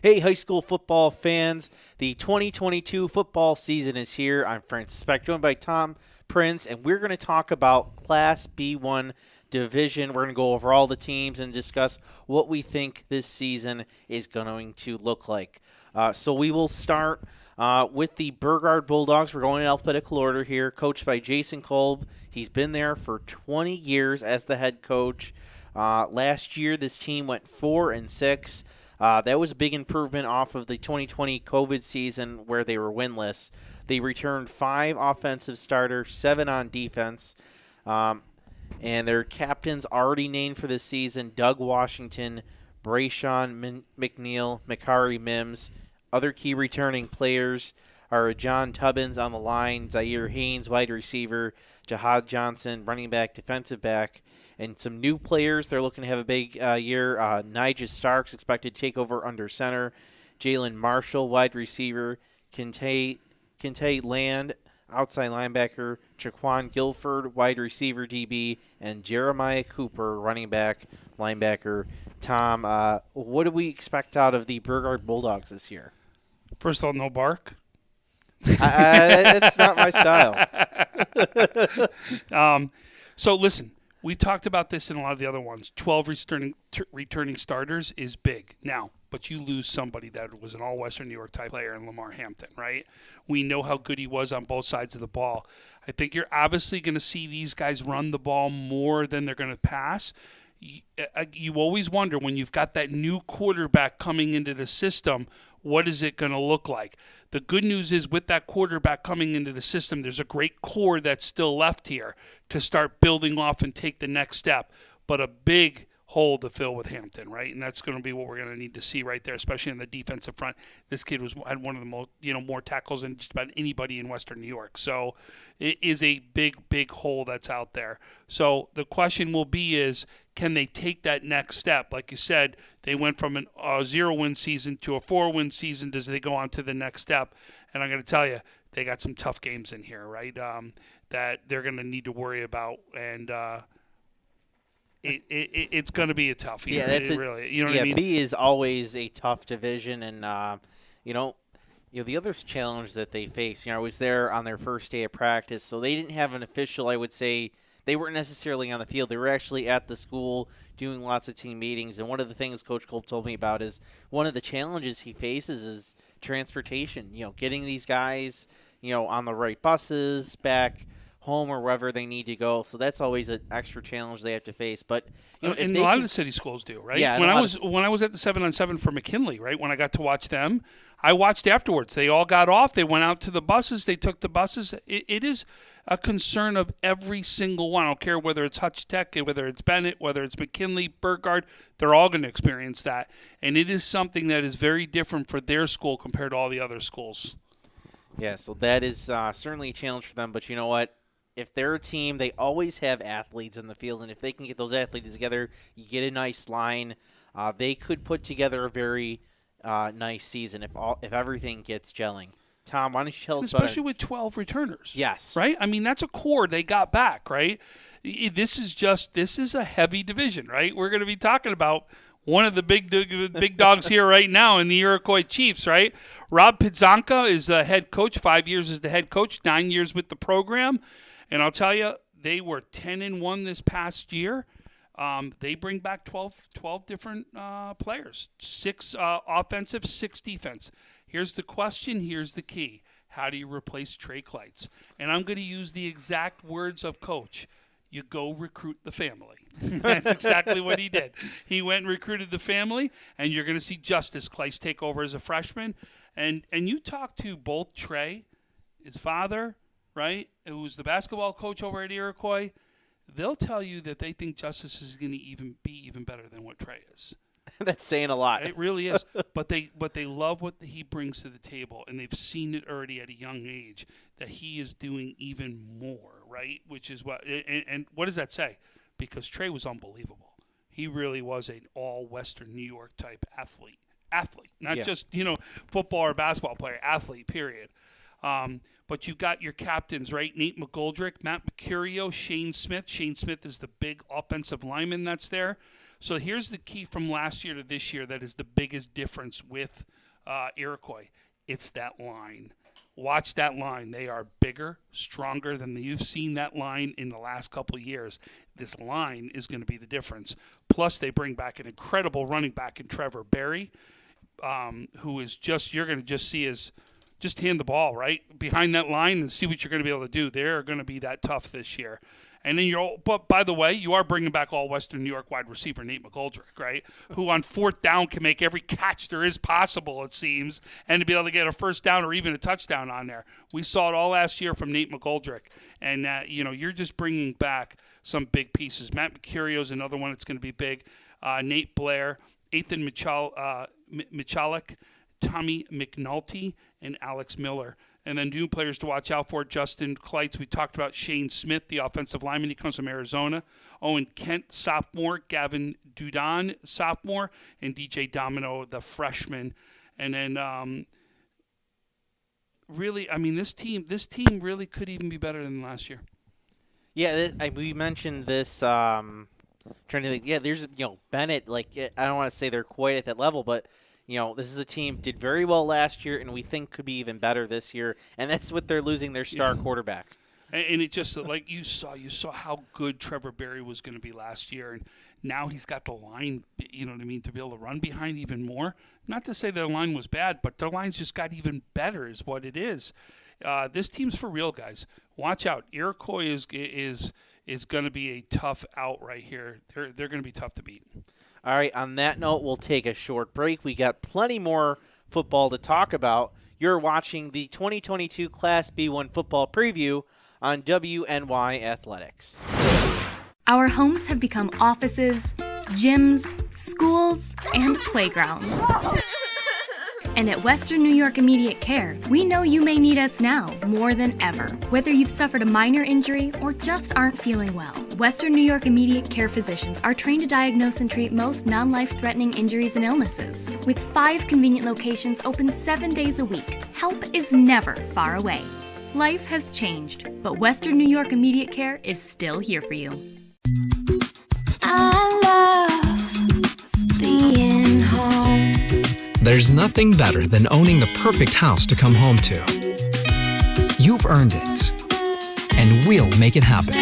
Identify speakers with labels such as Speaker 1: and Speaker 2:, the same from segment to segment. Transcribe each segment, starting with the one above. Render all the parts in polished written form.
Speaker 1: Hey, high school football fans. The 2022 football season is here. I'm Francis Speck, joined by Tom Prince, and we're going to talk about Class B1 division. We're going to go over all the teams and discuss what we think this season is going to look like. So we will start with the Burguard Bulldogs. We're going in alphabetical order here, coached by Jason Kolb. He's been there for 20 years as the head coach. Last year, this team went 4-6. That was a big improvement off of the 2020 COVID season where they were winless. They returned 5 offensive starters, 7 on defense. And their captains already named for this season: Doug Washington, Brayshawn McNeil, Makari Mims. Other key returning players are John Tubbins on the line, Zaire Haynes, wide receiver, Jahad Johnson, running back, defensive back. And some new players, they're looking to have a big year. Nigel Starks expected to take over under center. Jalen Marshall, wide receiver. Kente Land, outside linebacker. Jaquan Guilford, wide receiver DB. And Jeremiah Cooper, running back, linebacker. Tom, what do we expect out of the Burguard Bulldogs this year?
Speaker 2: First of all, no bark.
Speaker 1: It's not my style.
Speaker 2: So listen. We talked about this in a lot of the other ones. 12 returning starters is big. Now, but you lose somebody that was an all-Western New York type player in Lamar Hampton, right? We know how good he was on both sides of the ball. I think you're obviously going to see these guys run the ball more than they're going to pass. You always wonder when you've got that new quarterback coming into the system, what is it going to look like? The good news is with that quarterback coming into the system, there's a great core that's still left here to start building off and take the next step. But a big hole to fill with Hampton, right? And that's going to be what we're going to need to see right there, especially in the defensive front. This kid had one of the most, more tackles than just about anybody in Western New York. So it is a big hole that's out there. So the question will be is, can they take that next step? Like you said, they went from a 0-win season to a 4-win season. Does they go on to the next step? And I'm going to tell you, they got some tough games in here, right? That they're going to need to worry about, and it's going to be a tough year.
Speaker 1: Yeah,
Speaker 2: really. You know what I mean?
Speaker 1: B is always a tough division, and the other challenge that they face. I was there on their first day of practice, so they didn't have an official. I would say they weren't necessarily on the field. They were actually at the school doing lots of team meetings. And one of the things Coach Kolb told me about is one of the challenges he faces is transportation. Getting these guys, on the right buses back home or wherever they need to go. So that's always an extra challenge they have to face. But
Speaker 2: and a lot of the city schools do, right?
Speaker 1: Yeah.
Speaker 2: When I was at the 7-on-7 for McKinley, right? When I got to watch them, I watched afterwards. They all got off. They went out to the buses. They took the buses. It is a concern of every single one. I don't care whether it's Hutch Tech, whether it's Bennett, whether it's McKinley, Burguard. They're all going to experience that. And it is something that is very different for their school compared to all the other schools.
Speaker 1: Yeah, so that is certainly a challenge for them. But you know what? If they're a team, they always have athletes in the field. And if they can get those athletes together, you get a nice line. They could put together a very nice season if everything gets gelling. Tom, why don't you tell us about it?
Speaker 2: Especially with 12 returners.
Speaker 1: Yes.
Speaker 2: Right? I mean, that's a core they got back, right? This is a heavy division, right? We're going to be talking about one of the big dogs here right now in the Iroquois Chiefs, right? Rob Pizzanca is the head coach, 5 years as the head coach, 9 years with the program. And I'll tell you, they were 10-1 this past year. They bring back 12 different players, 6 offensive, 6 defense. Here's the question. Here's the key. How do you replace Trey Kleitz? And I'm going to use the exact words of Coach. You go recruit the family. That's exactly what he did. He went and recruited the family, and you're going to see Justice Kleitz take over as a freshman. And you talk to both Trey, his father, right, who's the basketball coach over at Iroquois, they'll tell you that they think Justice is going to be even better than what Trey is.
Speaker 1: That's saying a lot.
Speaker 2: It really is. But they love what he brings to the table, and they've seen it already at a young age that he is doing even more, right? Which is what and what does that say? Because Trey was unbelievable. He really was an all-Western New York type athlete. Not just, football or basketball player, athlete, period. But you've got your captains, right? Nate McGoldrick, Matt Mercurio, Shane Smith. Shane Smith is the big offensive lineman that's there. So here's the key from last year to this year that is the biggest difference with Iroquois. It's that line. Watch that line. They are bigger, stronger than you've seen that line in the last couple of years. This line is going to be the difference. Plus, they bring back an incredible running back in Trevor Berry, who is just, you're going to just see as just hand the ball right behind that line and see what you're going to be able to do. They're going to be that tough this year. And then but by the way, you are bringing back all Western New York wide receiver Nate McGoldrick, right? Who on fourth down can make every catch there is possible, it seems, and to be able to get a first down or even a touchdown on there. We saw it all last year from Nate McGoldrick. And, you're just bringing back some big pieces. Matt Mercurio is another one that's going to be big. Nate Blair, Ethan Michalek, Tommy McNulty, and Alex Miller. And then new players to watch out for, Justin Kleitz. We talked about Shane Smith, the offensive lineman. He comes from Arizona. Owen Kent, sophomore. Gavin Dudon, sophomore. And DJ Domino, the freshman. And then really, I mean, this team really could even be better than last year.
Speaker 1: Yeah, we mentioned this. Trying to think. Yeah, there's Bennett. Like, I don't want to say they're quite at that level, but this is a team did very well last year, and we think could be even better this year. And that's what they're losing their star quarterback. And
Speaker 2: it just like you saw how good Trevor Berry was going to be last year, and now he's got the line. You know what I mean, to be able to run behind even more. Not to say their line was bad, but their line's just got even better, is what it is. This team's for real, guys. Watch out. Iroquois is going to be a tough out right here. They're going to be tough to beat.
Speaker 1: All right, on that note, we'll take a short break. We got plenty more football to talk about. You're watching the 2022 Class B1 football preview on WNY Athletics.
Speaker 3: Our homes have become offices, gyms, schools, and playgrounds. And at Western New York Immediate Care, we know you may need us now more than ever. Whether you've suffered a minor injury or just aren't feeling well, Western New York Immediate Care physicians are trained to diagnose and treat most non-life-threatening injuries and illnesses. With 5 convenient locations open 7 days a week, help is never far away. Life has changed, but Western New York Immediate Care is still here for you.
Speaker 4: I love being home.
Speaker 5: There's nothing better than owning the perfect house to come home to. You've earned it, and we'll make it happen.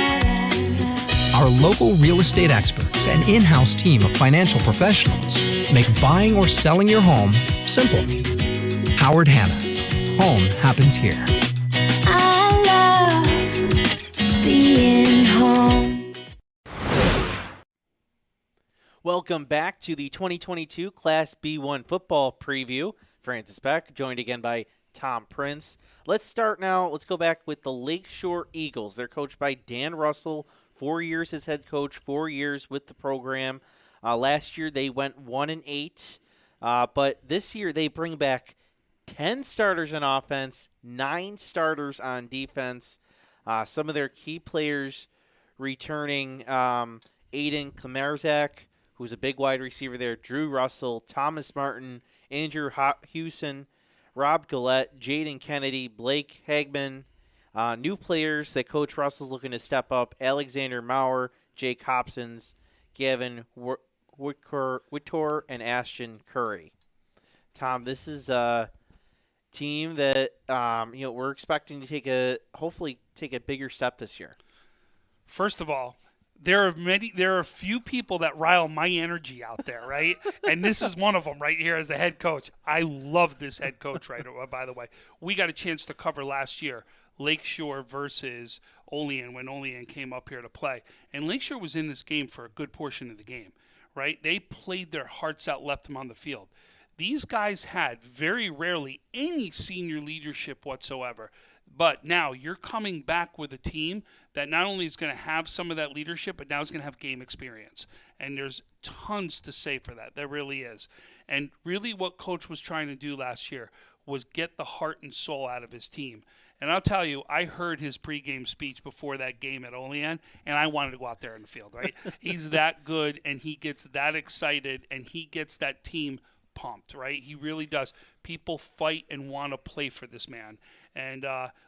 Speaker 5: Our local real estate experts and in-house team of financial professionals make buying or selling your home simple. Howard Hanna. Home happens here.
Speaker 4: I love being home.
Speaker 1: Welcome back to the 2022 Class B1 football preview. Francis Beck, joined again by Tom Prince. Let's start now. Let's go back with the Lakeshore Eagles. They're coached by Dan Russell, 4 years as head coach, 4 years with the program. Last year they went 1-8, but this year they bring back 10 starters on offense, 9 starters on defense. Some of their key players returning: Aiden Kamarzak, who's a big wide receiver there, Drew Russell, Thomas Martin, Andrew Hewson, Rob Gillette, Jaden Kennedy, Blake Hagman. New players that Coach Russell's looking to step up: Alexander Maurer, Jake Hobsons, Gavin Whittor, and Ashton Curry. Tom, this is a team that we're expecting to hopefully take a bigger step this year.
Speaker 2: First of all, there are a few people that rile my energy out there, right? And this is one of them right here as the head coach. I love this head coach, right? By the way, we got a chance to cover last year Lakeshore versus Olean when Olean came up here to play. And Lakeshore was in this game for a good portion of the game, right? They played their hearts out, left them on the field. These guys had very rarely any senior leadership whatsoever. But now you're coming back with a team that not only is going to have some of that leadership, but now is going to have game experience. And there's tons to say for that. There really is. And really what Coach was trying to do last year was get the heart and soul out of his team. And I'll tell you, I heard his pregame speech before that game at Olean, and I wanted to go out there in the field, right? He's that good, and he gets that excited, and he gets that team pumped, right? He really does. People fight and want to play for this man. And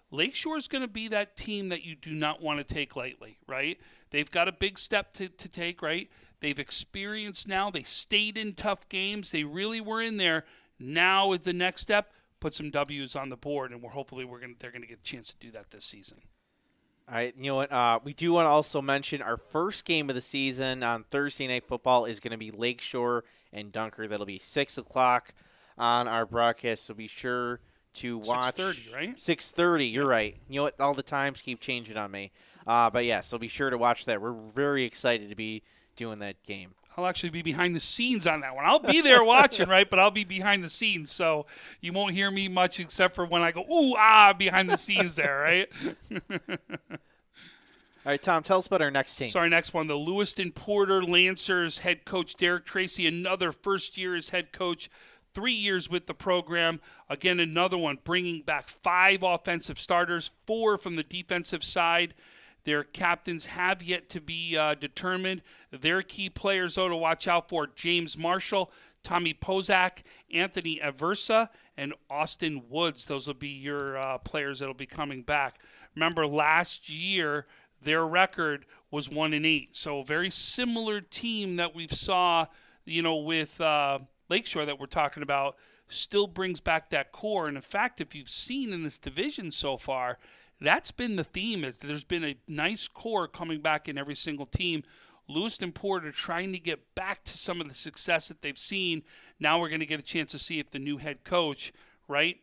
Speaker 2: Lakeshore is going to be that team that you do not want to take lightly, right? They've got a big step to take, right? They've experienced now. They stayed in tough games. They really were in there. Now is the next step. Put some W's on the board, and they're gonna get a chance to do that this season.
Speaker 1: All right, you know what? We do want to also mention our first game of the season on Thursday Night Football is going to be Lakeshore and Dunker. That'll be 6 o'clock on our broadcast, so be sure to watch.
Speaker 2: 6:30, right?
Speaker 1: 6:30, you're right. You know what? All the times keep changing on me. But, yeah, so be sure to watch that. We're very excited to be doing that game.
Speaker 2: I'll actually be behind the scenes on that one. I'll be there watching, right? But I'll be behind the scenes, so you won't hear me much except for when I go, ooh, behind the scenes there, right?
Speaker 1: All right, Tom, tell us about our next team.
Speaker 2: So our next one, the Lewiston Porter Lancers head coach Derek Tracy, another first year as head coach, 3 years with the program. Again, another one, bringing back 5 offensive starters, 4 from the defensive side. Their captains have yet to be determined. Their key players, though, to watch out for, James Marshall, Tommy Pozak, Anthony Aversa, and Austin Woods. Those will be your players that will be coming back. Remember, last year, their record was 1-8. So a very similar team that we've saw, with Lakeshore that we're talking about, still brings back that core. And, in fact, if you've seen in this division so far, that's been the theme. There's been a nice core coming back in every single team. Lewiston Port are trying to get back to some of the success that they've seen. Now we're going to get a chance to see if the new head coach, right,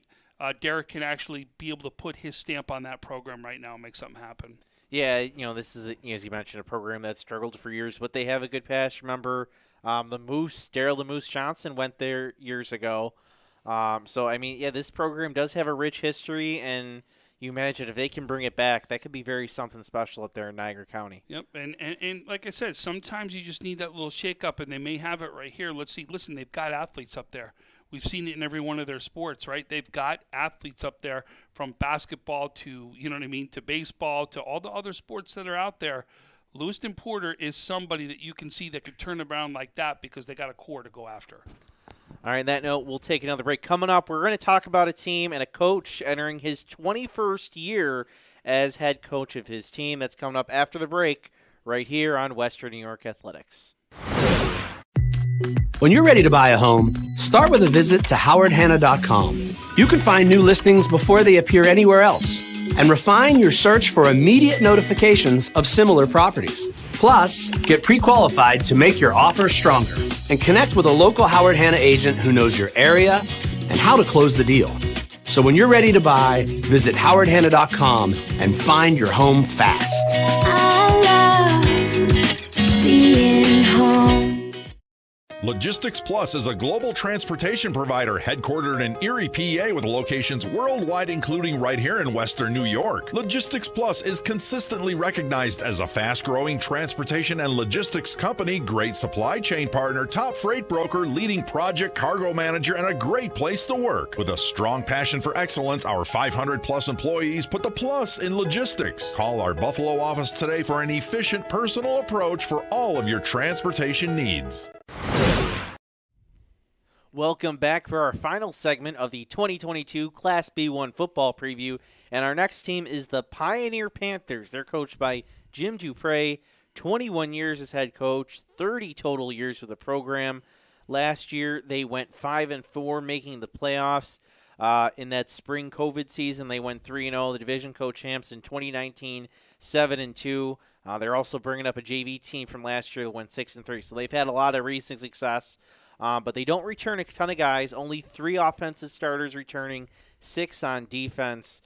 Speaker 2: Derek, can actually be able to put his stamp on that program right now and make something happen.
Speaker 1: Yeah, this is, as you mentioned, a program that struggled for years, but they have a good past. Remember, Daryl the Moose Johnson went there years ago. This program does have a rich history, and you imagine if they can bring it back, that could be very something special up there in Niagara County.
Speaker 2: Yep, and like I said, sometimes you just need that little shake-up, and they may have it right here. Let's see. Listen, they've got athletes up there. We've seen it in every one of their sports, right? They've got athletes up there from basketball to, to baseball to all the other sports that are out there. Lewiston Porter is somebody that you can see that could turn around like that because they got a core to go after.
Speaker 1: All right, on that note, we'll take another break. Coming up, we're going to talk about a team and a coach entering his 21st year as head coach of his team. That's coming up after the break right here on Western New York Athletics.
Speaker 6: When you're ready to buy a home, start with a visit to howardhanna.com. You can find new listings before they appear anywhere else and refine your search for immediate notifications of similar properties. Plus, get pre-qualified to make your offer stronger and connect with a local Howard Hanna agent who knows your area and how to close the deal. So when you're ready to buy, visit howardhanna.com and find your home fast.
Speaker 4: I love being home.
Speaker 7: Logistics Plus is a global transportation provider headquartered in Erie, PA, with locations worldwide, including right here in Western New York. Logistics Plus is consistently recognized as a fast-growing transportation and logistics company, great supply chain partner, top freight broker, leading project cargo manager, and a great place to work. With a strong passion for excellence, our 500-plus employees put the plus in logistics. Call our Buffalo office today for an efficient, personal approach for all of your transportation needs.
Speaker 1: Welcome back for our final segment of the 2022 Class B1 football preview. And our next team is the Pioneer Panthers. They're coached by Jim Dupre, 21 years as head coach, 30 total years with the program. Last year, they went 5-4, making the playoffs. In that spring COVID season, they went 3-0. The division co-champs in 2019, 7-2. They're also bringing up a JV team from last year that went 6-3. So they've had a lot of recent success. But they don't return a ton of guys. Only 3 offensive starters returning, 6 on defense.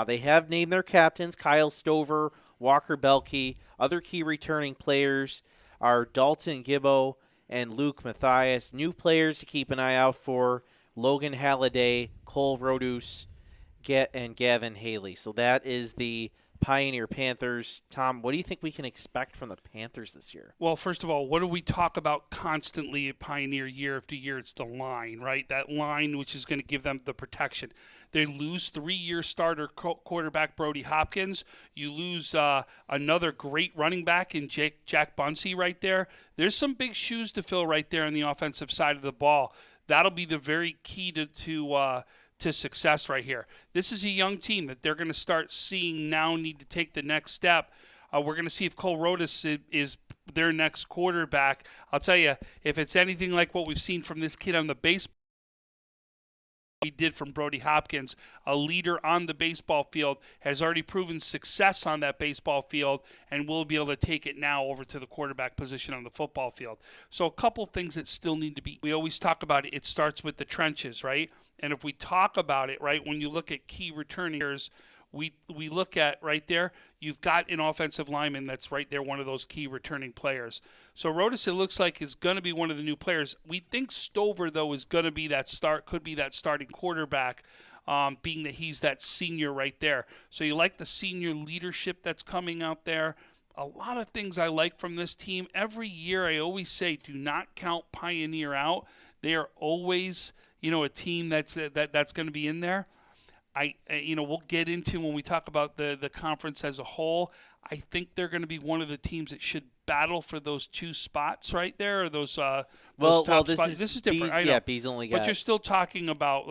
Speaker 1: They have named their captains, Kyle Stover, Walker Belkey. Other key returning players are Dalton Gibbo and Luke Mathias. New players to keep an eye out for, Logan Halliday, Cole Rodus, and Gavin Haley. So that is the Pioneer Panthers. Tom, what do you think we can expect from the Panthers this year?
Speaker 2: Well, first of all, what do we talk about constantly at Pioneer year after year? It's the line, right? That line which is going to give them the protection. They lose 3-year starter quarterback Brody Hopkins. You lose another great running back in Jack Bunsey right there. There's some big shoes to fill right there on the offensive side of the ball. That'll be the very key to success right here. This is a young team that they're going to start seeing now need to take the next step. We're going to see if Cole Rodas is their next quarterback. I'll tell you, if it's anything like what we've seen from this kid on the baseball, we did from Brody Hopkins, a leader on the baseball field, has already proven success on that baseball field, and will be able to take it now over to the quarterback position on the football field. So a couple things that still need to be, we always talk about it starts with the trenches, right? And if we talk about it, right, when you look at key returners, we look at right there, you've got an offensive lineman that's right there, one of those key returning players. So Rodas, it looks like, is going to be one of the new players. We think Stover, though, is going to be could be that starting quarterback, being that he's that senior right there. So you like the senior leadership that's coming out there. A lot of things I like from this team. Every year I always say, do not count Pioneer out. They are always, a team that's going to be in there. We'll get into when we talk about the conference as a whole. I think they're going to be one of the teams that should battle for those two spots right there, or those top spots. This is different. I know.
Speaker 1: Yeah, B's only got.
Speaker 2: But you're still talking about,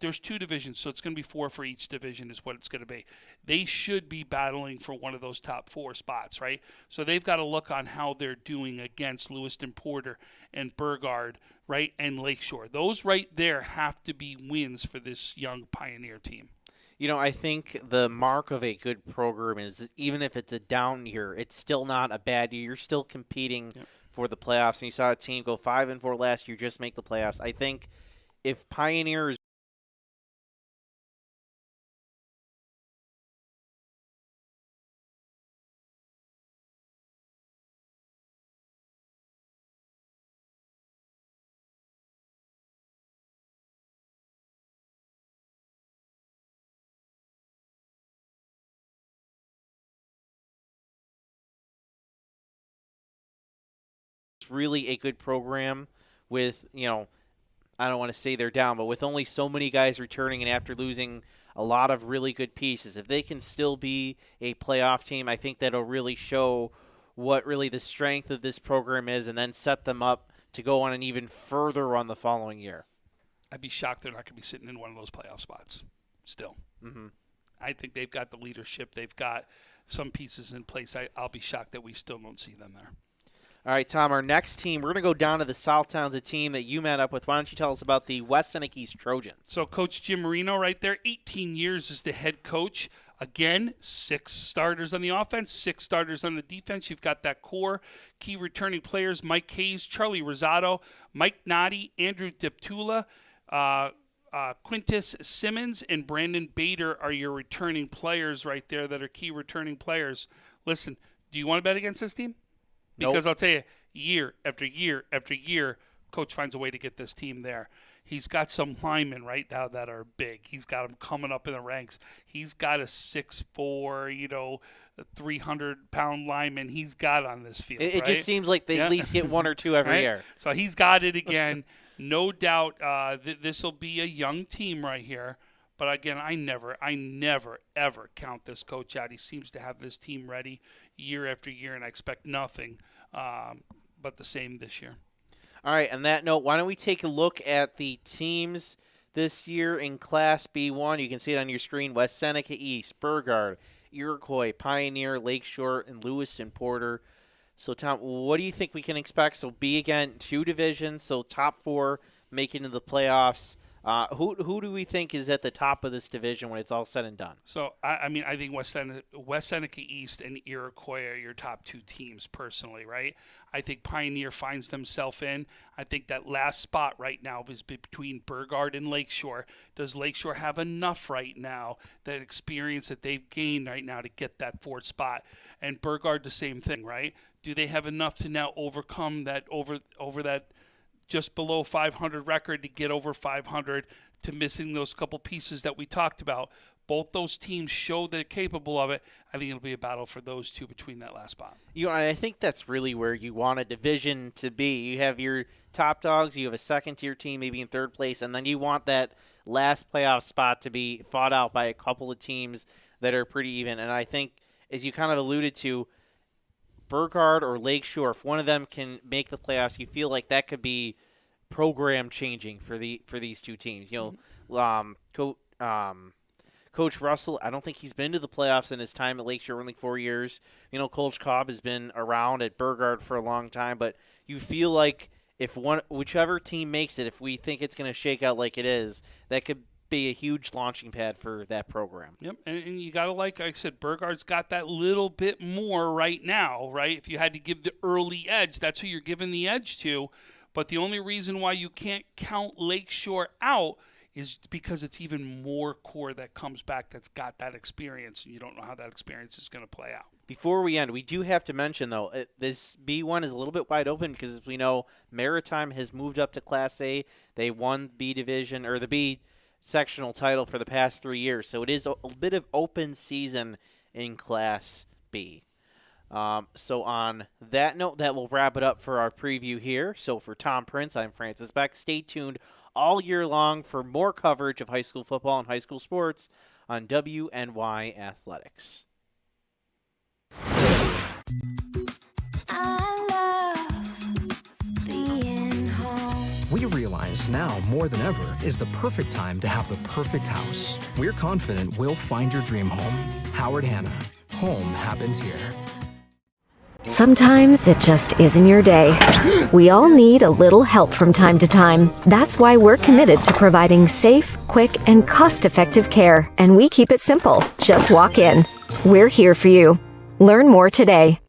Speaker 2: there's two divisions, so it's going to be 4 for each division is what it's going to be. They should be battling for one of those top 4 spots, right? So they've got to look on how they're doing against Lewiston Port and Burguard, right, and Lakeshore. Those right there have to be wins for this young Pioneer team.
Speaker 1: I think the mark of a good program is, even if it's a down year, it's still not a bad year. You're still competing for the playoffs. And you saw a team go 5-4 last year, just make the playoffs. I think if Pioneers really a good program with, I don't want to say they're down, but with only so many guys returning and after losing a lot of really good pieces, if they can still be a playoff team, I think that'll really show what really the strength of this program is, and then set them up to go on an even further run the following year.
Speaker 2: I'd be shocked they're not going to be sitting in one of those playoff spots still.
Speaker 1: Mm-hmm.
Speaker 2: I think they've got the leadership. They've got some pieces in place. I'll be shocked that we still don't see them there.
Speaker 1: All right, Tom, our next team, we're going to go down to the South Towns, a team that you met up with. Why don't you tell us about the West Senecas Trojans?
Speaker 2: So Coach Jim Marino right there, 18 years as the head coach. Again, 6 starters on the offense, 6 starters on the defense. You've got that core. Key returning players, Mike Hayes, Charlie Rosado, Mike Noddy, Andrew Diptula, Quintus Simmons, and Brandon Bader are your returning players right there that are key returning players. Listen, do you want to bet against this team? Because I'll tell you, year after year after year, Coach finds a way to get this team there. He's got some linemen right now that are big. He's got them coming up in the ranks. He's got a 6'4", 300-pound lineman he's got on this field.
Speaker 1: It just seems like they at least get 1 or 2 every
Speaker 2: right?
Speaker 1: year.
Speaker 2: So he's got it again. No doubt this will be a young team right here. But again, I never, ever count this coach out. He seems to have this team ready year after year, and I expect nothing but the same this year.
Speaker 1: All right, on that note, why don't we take a look at the teams this year in Class B1. You can see it on your screen: West Seneca East, Burguard, Iroquois, Pioneer, Lakeshore, and Lewiston Port. So, Tom, what do you think we can expect? So, B, again, 2 divisions, so top 4 make it into the playoffs. Who do we think is at the top of this division when it's all said and done?
Speaker 2: So, I think West Seneca East and Iroquois are your top 2 teams personally, right? I think Pioneer finds themselves in. I think that last spot right now is between Burguard and Lakeshore. Does Lakeshore have enough right now, that experience that they've gained right now to get that 4th spot? And Burguard, the same thing, right? Do they have enough to now overcome that over that just below 500 record to get over 500, to missing those couple pieces that we talked about? Both those teams show they're capable of it. I think it'll be a battle for those 2 between that last spot.
Speaker 1: I think that's really where you want a division to be. You have your top dogs, you have a second-tier team maybe in 3rd place, and then you want that last playoff spot to be fought out by a couple of teams that are pretty even. And I think, as you kind of alluded to, Burguard or Lakeshore, if one of them can make the playoffs, you feel like that could be program changing for these 2 teams. Coach Russell, I don't think he's been to the playoffs in his time at Lakeshore, only 4 years. You know, Coach Cobb has been around at Burguard for a long time, but you feel like if whichever team makes it, if we think it's going to shake out like it is, that could be a huge launching pad for that program.
Speaker 2: Yep, and you got to, like I said, Burguard's got that little bit more right now, right? If you had to give the early edge, that's who you're giving the edge to. But the only reason why you can't count Lakeshore out is because it's even more core that comes back that's got that experience, and you don't know how that experience is going to play out.
Speaker 1: Before we end, we do have to mention, though, this B1 is a little bit wide open because, as we know, Maritime has moved up to Class A. They won B division, or the B sectional title for the past 3 years. So it is a bit of open season in Class B. So on that note, that will wrap it up for our preview here. So for Tom Prince, I'm Francis Beck. Stay tuned all year long for more coverage of high school football and high school sports on WNY Athletics.
Speaker 4: I love being home.
Speaker 5: We realize now more than ever is the perfect time to have the perfect house. We're confident we'll find your dream home. Howard Hanna. Home happens here.
Speaker 8: Sometimes it just isn't your day. We all need a little help from time to time. That's why we're committed to providing safe, quick, and cost-effective care. And we keep it simple. Just walk in. We're here for you. Learn more today